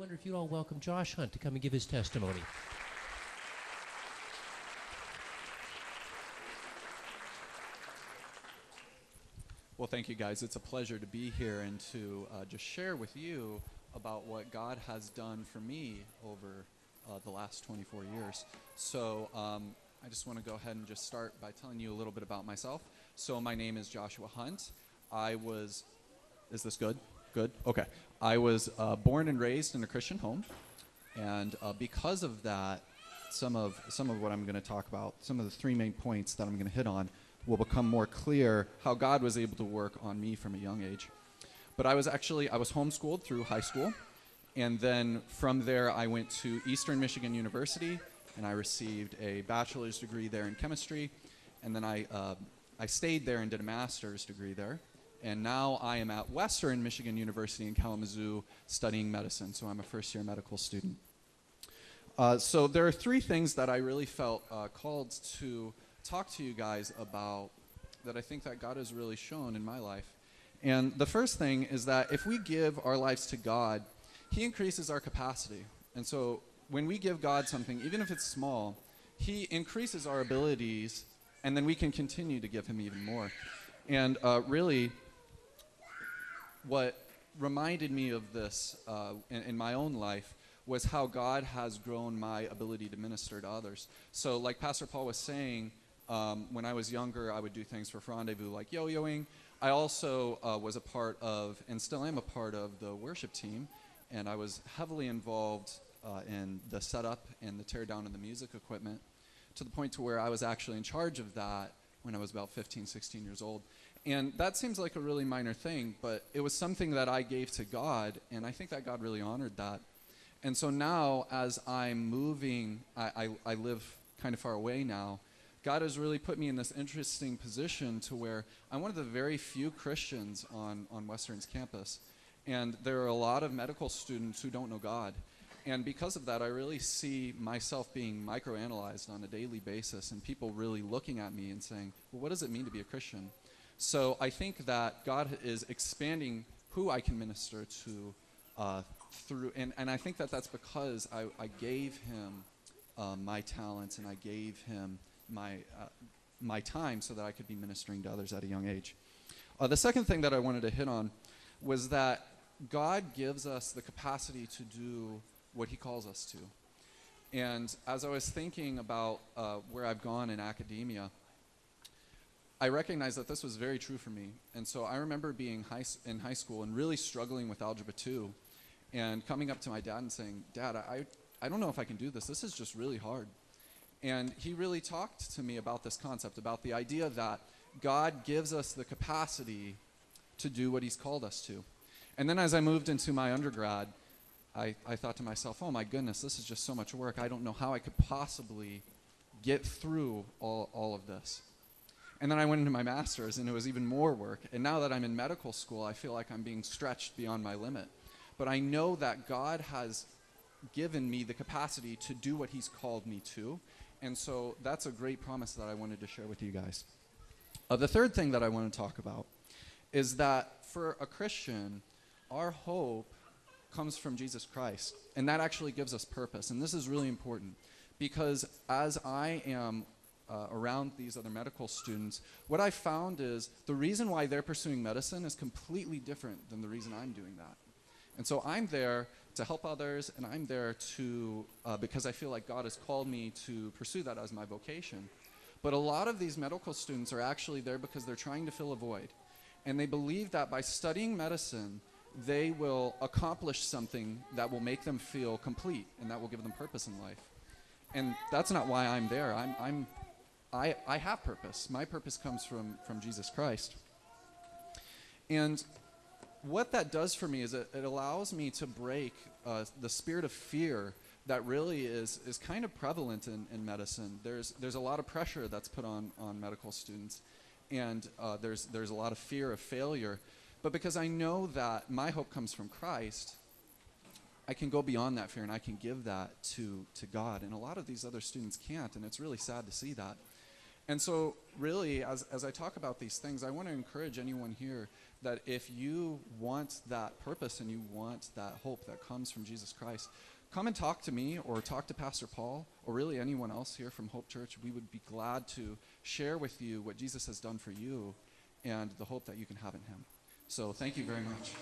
wonder if you'd all welcome Josh Hunt to come and give his testimony. Well, thank you guys. It's a pleasure to be here and to just share with you about what God has done for me over the last 24 years. So I just want to go ahead and just start by telling you a little bit about myself. So my name is Joshua Hunt. Is this good? Good? Okay. I was born and raised in a Christian home. And because of that, some of what I'm going to talk about, some of the three main points that I'm going to hit on, will become more clear how God was able to work on me from a young age. But I was homeschooled through high school, and then from there I went to Eastern Michigan University, and I received a bachelor's degree there in chemistry, and then I stayed there and did a master's degree there, and now I am at Western Michigan University in Kalamazoo studying medicine, so I'm a first-year medical student. So there are three things that I really felt called to talk to you guys about that I think that God has really shown in my life. And the first thing is that if we give our lives to God, He increases our capacity. And so when we give God something, even if it's small, He increases our abilities, and then we can continue to give Him even more. And really, what reminded me of this in my own life was how God has grown my ability to minister to others. So like Pastor Paul was saying, when I was younger, I would do things for Rendezvous like yo-yoing. I also was a part of, and still am a part of, the worship team, and I was heavily involved in the setup and the tear down of the music equipment, to the point to where I was actually in charge of that when I was about 15, 16 years old. And that seems like a really minor thing, but it was something that I gave to God, and I think that God really honored that. And so now, as I'm moving, I live kind of far away now, God has really put me in this interesting position to where I'm one of the very few Christians on Western's campus. And there are a lot of medical students who don't know God. And because of that, I really see myself being microanalyzed on a daily basis, and people really looking at me and saying, well, what does it mean to be a Christian? So I think that God is expanding who I can minister to through, and I think that that's because I gave Him my talents, and I gave Him my time so that I could be ministering to others at a young age. The second thing that I wanted to hit on was that God gives us the capacity to do what He calls us to. And as I was thinking about where I've gone in academia, I recognized that this was very true for me. And so I remember being in high school and really struggling with Algebra 2, and coming up to my dad and saying, Dad, I don't know if I can do this. This is just really hard. And he really talked to me about this concept, about the idea that God gives us the capacity to do what He's called us to. And then as I moved into my undergrad, I thought to myself, oh my goodness, this is just so much work. I don't know how I could possibly get through all of this. And then I went into my master's, and it was even more work. And now that I'm in medical school, I feel like I'm being stretched beyond my limit. But I know that God has given me the capacity to do what He's called me to. And so that's a great promise that I wanted to share with you guys. The third thing that I want to talk about is that for a Christian, our hope comes from Jesus Christ. And that actually gives us purpose. And this is really important, because as I am around these other medical students, what I found is the reason why they're pursuing medicine is completely different than the reason I'm doing that. And so I'm there to help others, and I'm there to, because I feel like God has called me to pursue that as my vocation. But a lot of these medical students are actually there because they're trying to fill a void. And they believe that by studying medicine, they will accomplish something that will make them feel complete, and that will give them purpose in life. And that's not why I'm there. I have purpose. My purpose comes from Jesus Christ. And what that does for me is it allows me to break the spirit of fear that really is kind of prevalent in medicine. There's a lot of pressure that's put on medical students, and there's a lot of fear of failure. But because I know that my hope comes from Christ, I can go beyond that fear, and I can give that to God. And a lot of these other students can't, and it's really sad to see that. And so really, as I talk about these things, I want to encourage anyone here that if you want that purpose and you want that hope that comes from Jesus Christ, come and talk to me or talk to Pastor Paul or really anyone else here from Hope Church. We would be glad to share with you what Jesus has done for you and the hope that you can have in him. So thank you very much.